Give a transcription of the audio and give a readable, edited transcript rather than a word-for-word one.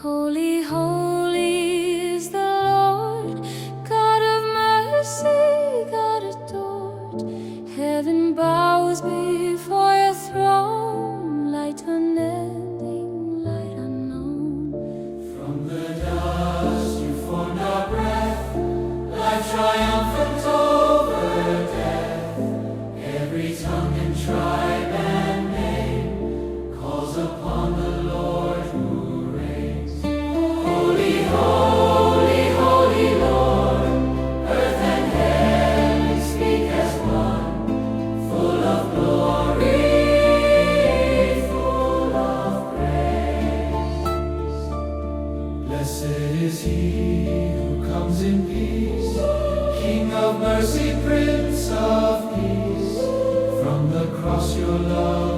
Holy, holy is the Lord, God of mercy, God adored. Heaven bows before your throne, light unending, light unknown. From the dust you formed our breath, life triumphant over death. Every tongue and tribe and name calls upon the Lord who reigns. Holy, holy, holy Lord, earth and heaven speak as one, full of glory, full of praise. Blessed is he who comes in peace, King of mercy, Prince of peace. From the cross your love